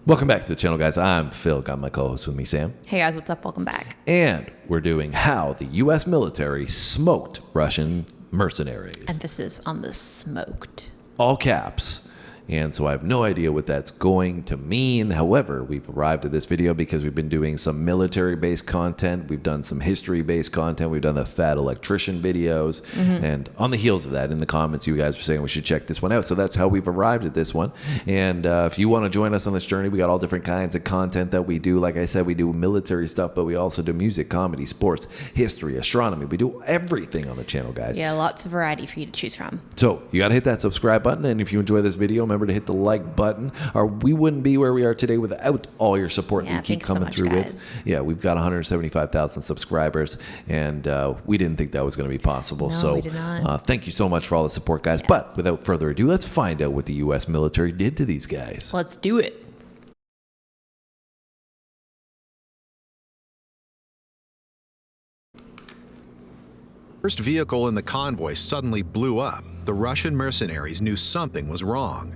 Welcome back to the channel, guys. I'm Phil. Got my co-host with me, Sam. Hey guys, what's up? Welcome back. And we're doing how the U.S. military smoked Russian mercenaries. Emphasis on the smoked. All caps. And so I have no idea what that's going to mean. However, we've arrived at this video because we've been doing some military-based content. We've done some history-based content. We've done the fat electrician videos. And on the heels of that, in the comments, you guys were saying we should check this one out. So that's how we've arrived at this one. And if you want to join us on this journey, we got all different kinds of content that we do. Like I said, we do military stuff, but we also do music, comedy, sports, history, astronomy. We do everything on the channel, guys. Yeah, lots of variety for you to choose from. So you got to hit that subscribe button. And if you enjoy this video, remember to hit the like button, or we wouldn't be where we are today without all your support that you keep coming through with. Yeah, we've got 175,000 subscribers, and we didn't think that was going to be possible. No, so we did not. Thank you so much for all the support, guys. Yes. But without further ado, let's find out what the U.S. military did to these guys. Let's do it. First vehicle in the convoy suddenly blew up. The Russian mercenaries knew something was wrong.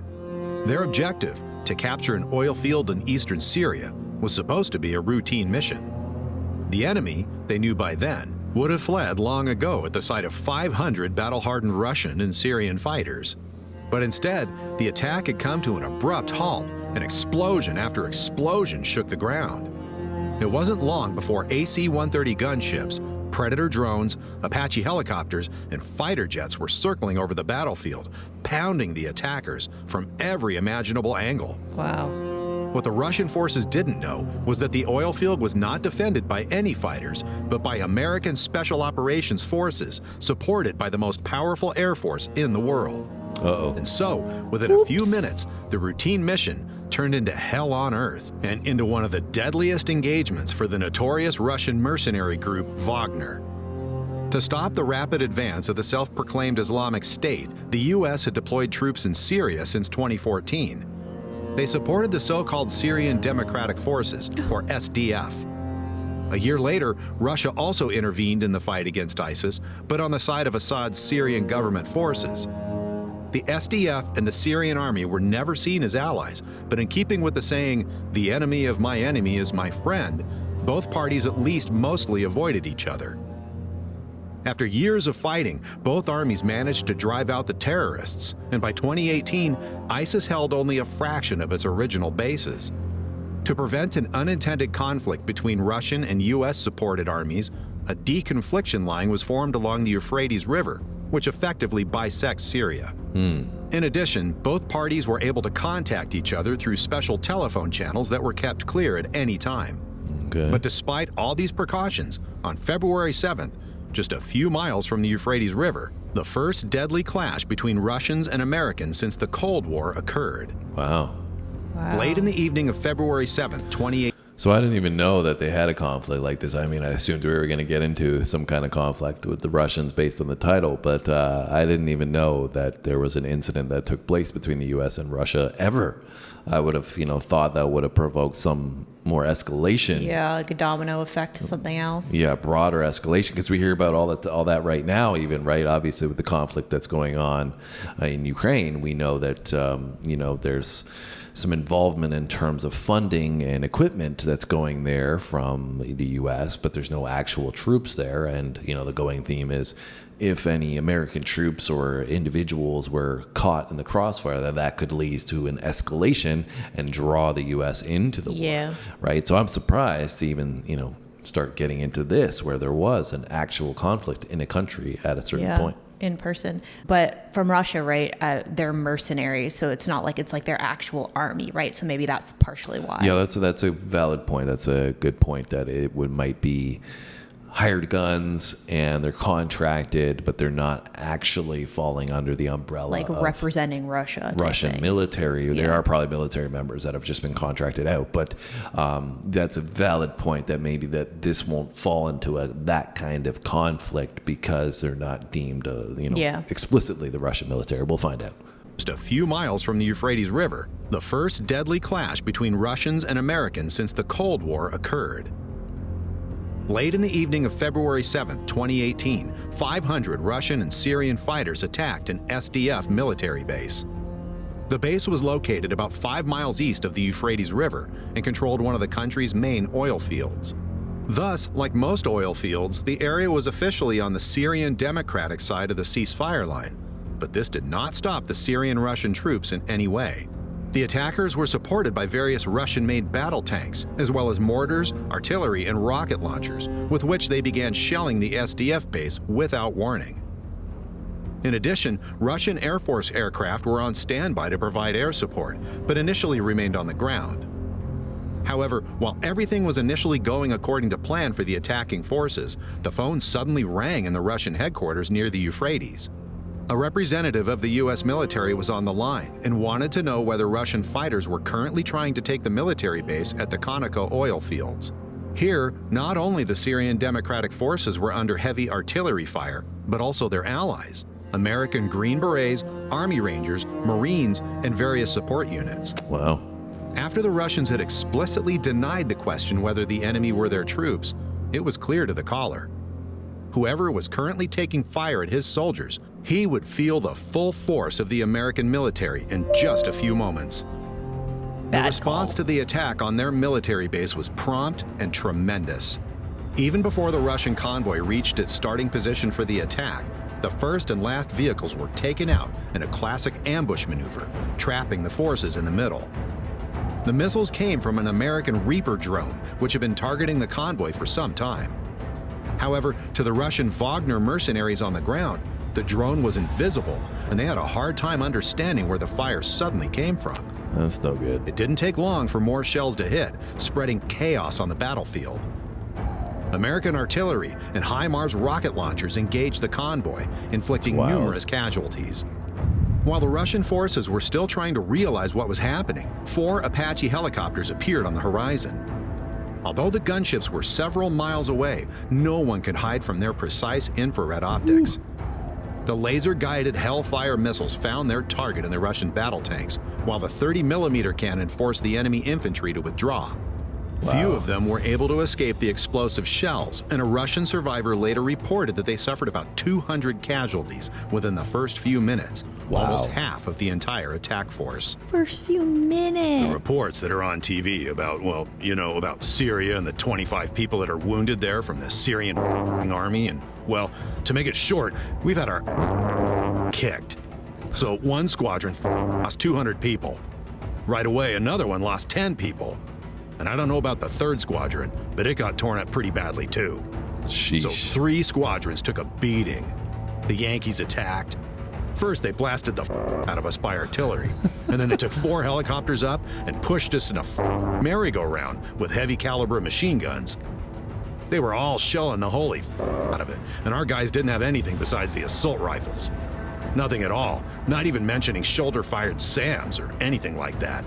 Their objective, to capture an oil field in eastern Syria, was supposed to be a routine mission. The enemy, they knew by then, would have fled long ago at the sight of 500 battle-hardened Russian and Syrian fighters. But instead, the attack had come to an abrupt halt, and explosion after explosion shook the ground. It wasn't long before AC-130 gunships, Predator drones, Apache helicopters, and fighter jets were circling over the battlefield, pounding the attackers from every imaginable angle. Wow. What the Russian forces didn't know was that the oil field was not defended by any fighters, but by American Special Operations Forces, supported by the most powerful air force in the world. And so, within a few minutes, the routine mission turned into hell on earth and into one of the deadliest engagements for the notorious Russian mercenary group Wagner. To stop the rapid advance of the self-proclaimed Islamic State, the U.S. had deployed troops in Syria since 2014. They supported the so-called Syrian Democratic Forces, or SDF. A year later, Russia also intervened in the fight against ISIS, but on the side of Assad's Syrian government forces. The SDF and the Syrian army were never seen as allies, but in keeping with the saying, "the enemy of my enemy is my friend," both parties at least mostly avoided each other. After years of fighting, both armies managed to drive out the terrorists, and by 2018, ISIS held only a fraction of its original bases. To prevent an unintended conflict between Russian and US-supported armies, a deconfliction line was formed along the Euphrates River, which effectively bisects Syria. In addition, both parties were able to contact each other through special telephone channels that were kept clear at any time. But despite all these precautions, on February 7th, just a few miles from the Euphrates River, the first deadly clash between Russians and Americans since the Cold War occurred. Wow. Late in the evening of February 7th, 2018, So I didn't even know that they had a conflict like this. I mean, I assumed we were going to get into some kind of conflict with the Russians based on the title, but I didn't even know that there was an incident that took place between the U.S. and Russia ever. I would have, thought that would have provoked some more escalation. Yeah, like a domino effect to something else. Yeah, broader escalation, because we hear about all that right now, even, right? Obviously, with the conflict that's going on in Ukraine, we know that, there's some involvement in terms of funding and equipment that's going there from the U.S., but there's no actual troops there. And, the going theme is if any American troops or individuals were caught in the crossfire, that could lead to an escalation and draw the U.S. into the war, right? So I'm surprised to even, start getting into this where there was an actual conflict in a country at a certain point. In person. But from Russia, right, they're mercenaries, so it's not like it's like their actual army, right? So maybe that's partially why. Yeah, that's a valid point. That's a good point, that it might be hired guns and they're contracted, but they're not actually falling under the umbrella like of representing Russia. Russian military. Yeah. There are probably military members that have just been contracted out, but that's a valid point, that maybe that this won't fall into that kind of conflict because they're not deemed, explicitly the Russian military. We'll find out. Just a few miles from the Euphrates River, the first deadly clash between Russians and Americans since the Cold War occurred. Late in the evening of February 7th, 2018, 500 Russian and Syrian fighters attacked an SDF military base. The base was located about 5 miles east of the Euphrates River and controlled one of the country's main oil fields. Thus, like most oil fields, the area was officially on the Syrian Democratic side of the ceasefire line, but this did not stop the Syrian-Russian troops in any way. The attackers were supported by various Russian-made battle tanks, as well as mortars, artillery, and rocket launchers, with which they began shelling the SDF base without warning. In addition, Russian Air Force aircraft were on standby to provide air support, but initially remained on the ground. However, while everything was initially going according to plan for the attacking forces, the phone suddenly rang in the Russian headquarters near the Euphrates. A representative of the U.S. military was on the line and wanted to know whether Russian fighters were currently trying to take the military base at the Conoco oil fields. Here, not only the Syrian Democratic Forces were under heavy artillery fire, but also their allies, American Green Berets, Army Rangers, Marines, and various support units. Wow. After the Russians had explicitly denied the question whether the enemy were their troops, it was clear to the caller. Whoever was currently taking fire at his soldiers, he would feel the full force of the American military in just a few moments. The response to the attack on their military base was prompt and tremendous. Even before the Russian convoy reached its starting position for the attack, the first and last vehicles were taken out in a classic ambush maneuver, trapping the forces in the middle. The missiles came from an American Reaper drone, which had been targeting the convoy for some time. However, to the Russian Wagner mercenaries on the ground, the drone was invisible, and they had a hard time understanding where the fire suddenly came from. That's no good. It didn't take long for more shells to hit, spreading chaos on the battlefield. American artillery and HIMARS rocket launchers engaged the convoy, inflicting numerous casualties. While the Russian forces were still trying to realize what was happening, 4 Apache helicopters appeared on the horizon. Although the gunships were several miles away, no one could hide from their precise infrared optics. The laser-guided Hellfire missiles found their target in the Russian battle tanks, while the 30mm cannon forced the enemy infantry to withdraw. Few of them were able to escape the explosive shells, and a Russian survivor later reported that they suffered about 200 casualties within the first few minutes, almost half of the entire attack force. First few minutes. The reports that are on TV about, about Syria and the 25 people that are wounded there from the Syrian army, and, to make it short, we've had our kicked. So one squadron lost 200 people. Right away, another one lost 10 people. And I don't know about the 3rd squadron, but it got torn up pretty badly too. Sheesh. So 3 squadrons took a beating. The Yankees attacked. First, they blasted the out of us by artillery, and then they took 4 helicopters up and pushed us in a merry-go-round with heavy caliber machine guns. They were all shelling the holy out of it, and our guys didn't have anything besides the assault rifles. Nothing at all, not even mentioning shoulder-fired SAMs or anything like that.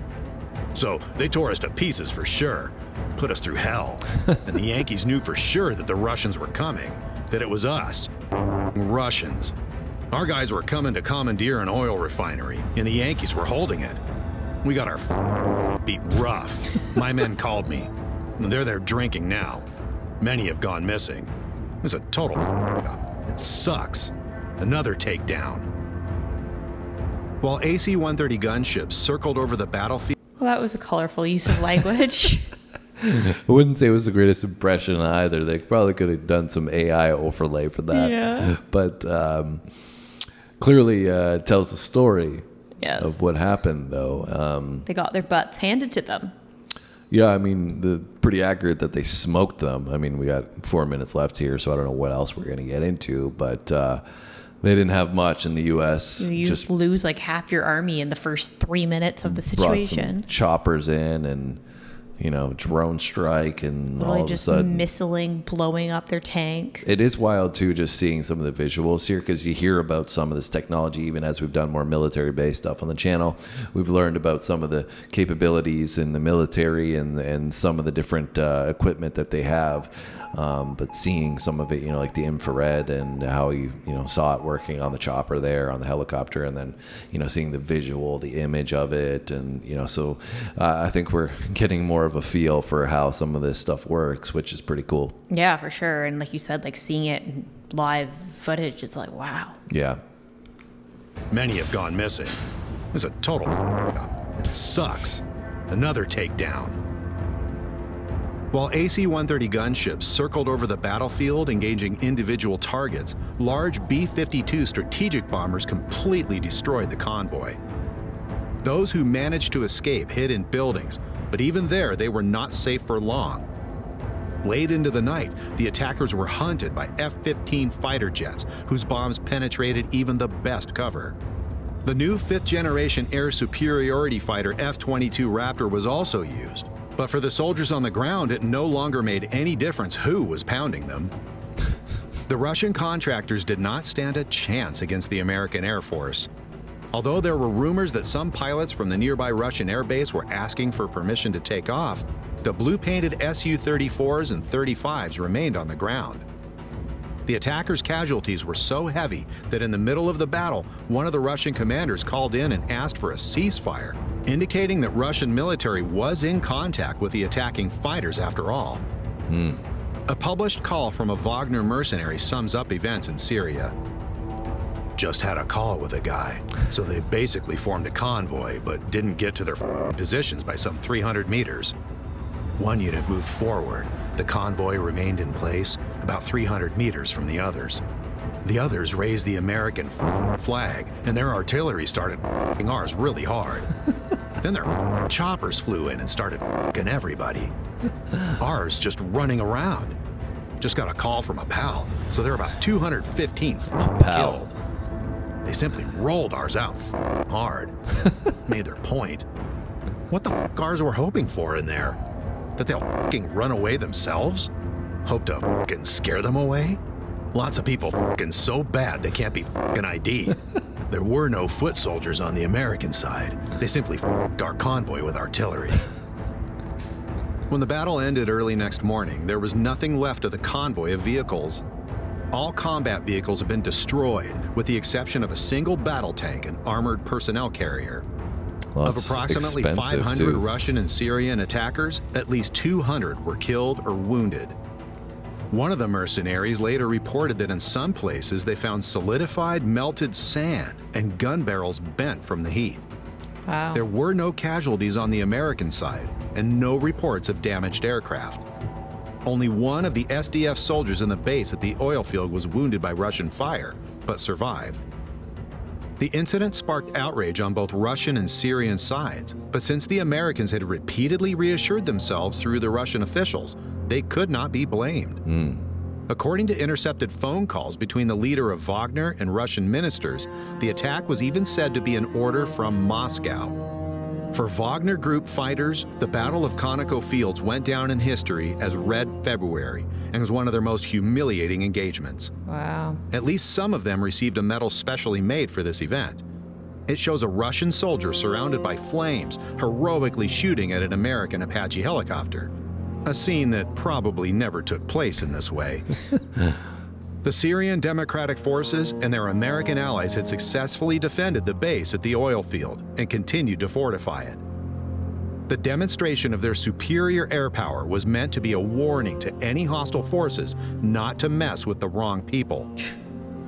So they tore us to pieces for sure, put us through hell. And the Yankees knew for sure that the Russians were coming, that it was us, Russians. Our guys were coming to commandeer an oil refinery, and the Yankees were holding it. We got our beat rough. My men called me. They're there drinking now. Many have gone missing. It's a total It sucks. Another takedown. While AC-130 gunships circled over the battlefield, Well, that was a colorful use of language. I wouldn't say it was the greatest impression either. They probably could have done some AI overlay for that. Yeah. But clearly tells the story Yes. of what happened, though. They got their butts handed to them. Yeah, I mean, pretty accurate that they smoked them. I mean, we got 4 minutes left here, so I don't know what else we're going to get into, but they didn't have much in the U.S. You just lose like half your army in the first 3 minutes of the brought situation. some choppers in and, drone strike and Literally all of a just sudden. missiling, blowing up their tank. It is wild, too, just seeing some of the visuals here, because you hear about some of this technology, even as we've done more military-based stuff on the channel. We've learned about some of the capabilities in the military and some of the different equipment that they have. But seeing some of it, like the infrared and how you saw it working on the chopper there, on the helicopter, and then, seeing the visual, the image of it. And, so I think we're getting more of a feel for how some of this stuff works, which is pretty cool. Yeah, for sure. And like you said, like seeing it in live footage, it's like, wow. Yeah. many have gone missing. It was a total It sucks. Another takedown. While AC-130 gunships circled over the battlefield engaging individual targets, large B-52 strategic bombers completely destroyed the convoy. Those who managed to escape hid in buildings, but even there they were not safe for long. Late into the night, the attackers were hunted by F-15 fighter jets, whose bombs penetrated even the best cover. The new fifth-generation air superiority fighter F-22 Raptor was also used, but for the soldiers on the ground, it no longer made any difference who was pounding them. The Russian contractors did not stand a chance against the American Air Force. Although there were rumors that some pilots from the nearby Russian air base were asking for permission to take off, the blue-painted Su-34s and 35s remained on the ground. The attackers' casualties were so heavy that in the middle of the battle, one of the Russian commanders called in and asked for a ceasefire, indicating that Russian military was in contact with the attacking fighters after all. A published call from a Wagner mercenary sums up events in Syria. Just had a call with a guy, so they basically formed a convoy, but didn't get to their positions by some 300 meters. One unit moved forward. The convoy remained in place about 300 meters from the others. The others raised the American flag, and their artillery started ours really hard. Then their choppers flew in and started everybody. Ours just running around. Just got a call from a pal, so they're about 215 killed. They simply rolled ours out hard. Made their point. What the ours were hoping for in there? That they'll run away themselves? Hope to scare them away? Lots of people so bad they can't be ID'd. There were no foot soldiers on the American side. They simply our convoy with artillery. When the battle ended early next morning, there was nothing left of the convoy of vehicles. All combat vehicles have been destroyed, with the exception of a single battle tank and armored personnel carrier. Well, of approximately 500 Russian and Syrian attackers, at least 200 were killed or wounded. One of the mercenaries later reported that in some places they found solidified melted sand and gun barrels bent from the heat. Wow. There were no casualties on the American side and no reports of damaged aircraft. Only one of the SDF soldiers in the base at the oil field was wounded by Russian fire, but survived. The incident sparked outrage on both Russian and Syrian sides, but since the Americans had repeatedly reassured themselves through the Russian officials, they could not be blamed. According to intercepted phone calls between the leader of Wagner and Russian ministers, the attack was even said to be an order from Moscow. For Wagner Group fighters, the Battle of Conoco Fields went down in history as Red February and was one of their most humiliating engagements. Wow. At least some of them received a medal specially made for this event. It shows a Russian soldier surrounded by flames, heroically shooting at an American Apache helicopter. A scene that probably never took place in this way. The Syrian Democratic Forces and their American allies had successfully defended the base at the oil field and continued to fortify it. The demonstration of their superior air power was meant to be a warning to any hostile forces not to mess with the wrong people.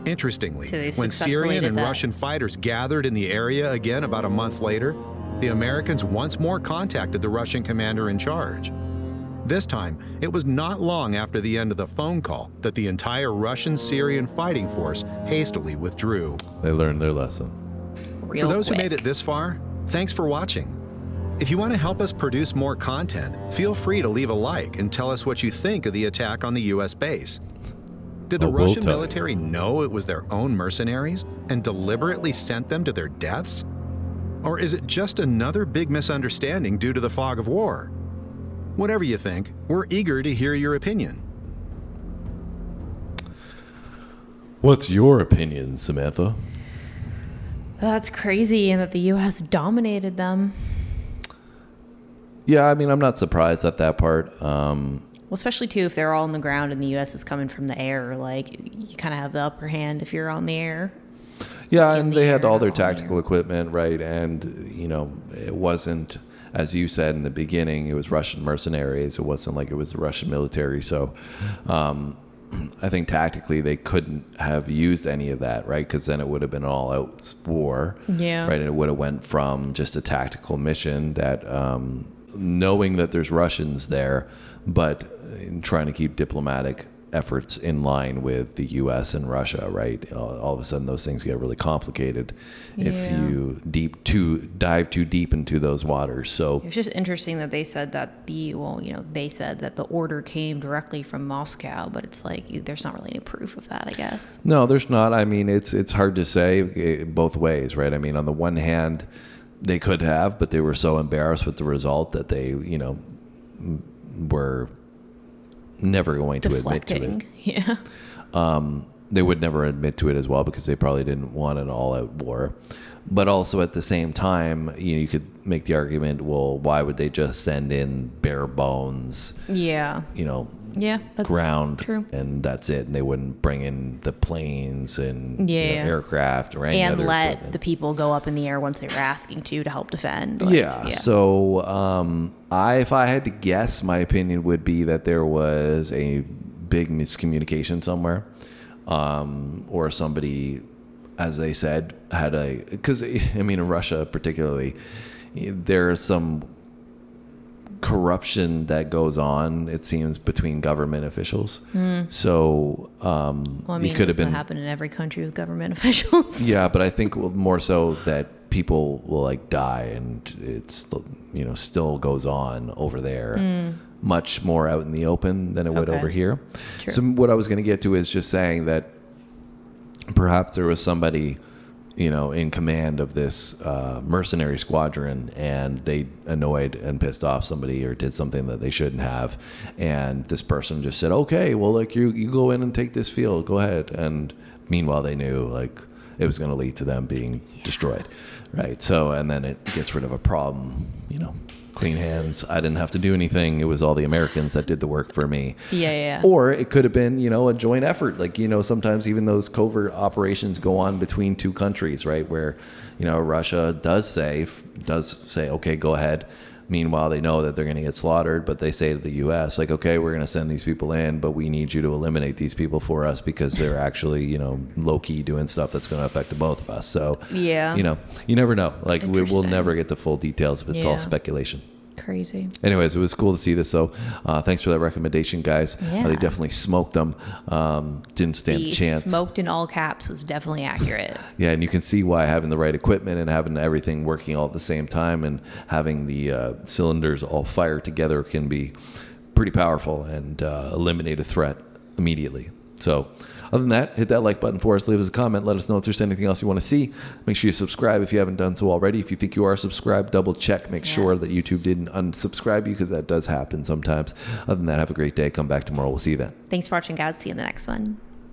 Interestingly, So they when successfully Syrian did and that. Russian fighters gathered in the area again about a month later, the Americans once more contacted the Russian commander in charge. This time, it was not long after the end of the phone call that the entire Russian-Syrian fighting force hastily withdrew. They learned their lesson. Real For those quick. who made it this far, thanks for watching. If you want to help us produce more content, feel free to leave a like and tell us what you think of the attack on the U.S. base. Did the Oh, we'll Russian tell you. military know it was their own mercenaries and deliberately sent them to their deaths? Or is it just another big misunderstanding due to the fog of war? Whatever you think, we're eager to hear your opinion. What's your opinion, Samantha? That's crazy, and that the U.S. dominated them. Yeah, I mean, I'm not surprised at that part. Well, especially too if they're all on the ground and the U.S. is coming from the air. Like, you kind of have the upper hand if you're on the air. Yeah, and the they had air, all their not on the tactical equipment, right? And, you know, it wasn't, as you said in the beginning, it was Russian mercenaries. It wasn't like it was the Russian military. So I think tactically they couldn't have used any of that, right? Because then it would have been all out war, Yeah. right? And it would have went from just a tactical mission that, knowing that there's Russians there, but in trying to keep diplomatic efforts in line with the U.S. and Russia, right? All of a sudden, those things get really complicated if Yeah. you dive too deep into those waters. So It's just interesting that they said that they said that the order came directly from Moscow, but it's like there's not really any proof of that, I guess. no, there's not. I mean, it's hard to say both ways, right? I mean, on the one hand, they could have, but they were so embarrassed with the result that they, were never going to admit to it. Deflecting. Yeah. They would never admit to it as well because they probably didn't want an all-out war. But also at the same time, you could make the argument, well, why would they just send in bare bones, Yeah. Yeah, that's ground, true. and that's it, and they wouldn't bring in the planes and Yeah. aircraft or any And other let equipment. the people go up in the air once they were asking to help defend. So if I had to guess, my opinion would be that there was a big miscommunication somewhere, or somebody, as they said, because in Russia particularly, there's some corruption that goes on, it seems, between government officials. So it could have been happen in every country with government officials. Yeah, but I think more so that people will die, and it's still goes on over there, much more out in the open than it would Okay. over here. True. So what I was going to get to is just saying that perhaps there was somebody in command of this mercenary squadron, and they annoyed and pissed off somebody or did something that they shouldn't have, and this person just said, okay, well, you go in and take this field, go ahead. And meanwhile they knew it was going to lead to them being destroyed, right? So, and then it gets rid of a problem, clean hands. I didn't have to do anything. It was all the Americans that did the work for me. Yeah. Or it could have been, a joint effort. Sometimes even those covert operations go on between two countries, right? Where, Russia does say, okay, go ahead. Meanwhile, they know that they're going to get slaughtered, but they say to the U.S., okay, we're going to send these people in, but we need you to eliminate these people for us because they're actually, low-key doing stuff that's going to affect the both of us. So, Yeah. You never know. We will Interesting. never get the full details. It's all Yeah. speculation. Crazy. Anyways, it was cool to see this. So thanks for that recommendation, guys. Yeah. They definitely smoked them. Didn't stand a The chance. smoked in all caps was definitely accurate. Yeah, and you can see why having the right equipment and having everything working all at the same time and having the cylinders all fire together can be pretty powerful and eliminate a threat immediately. So other than that, hit that like button for us. Leave us a comment. Let us know if there's anything else you want to see. Make sure you subscribe if you haven't done so already. If you think you are subscribed, double check. Make sure that YouTube didn't unsubscribe you, because that does happen sometimes. Other than that, have a great day. Come back tomorrow. We'll see you then. Thanks for watching, guys. See you in the next one.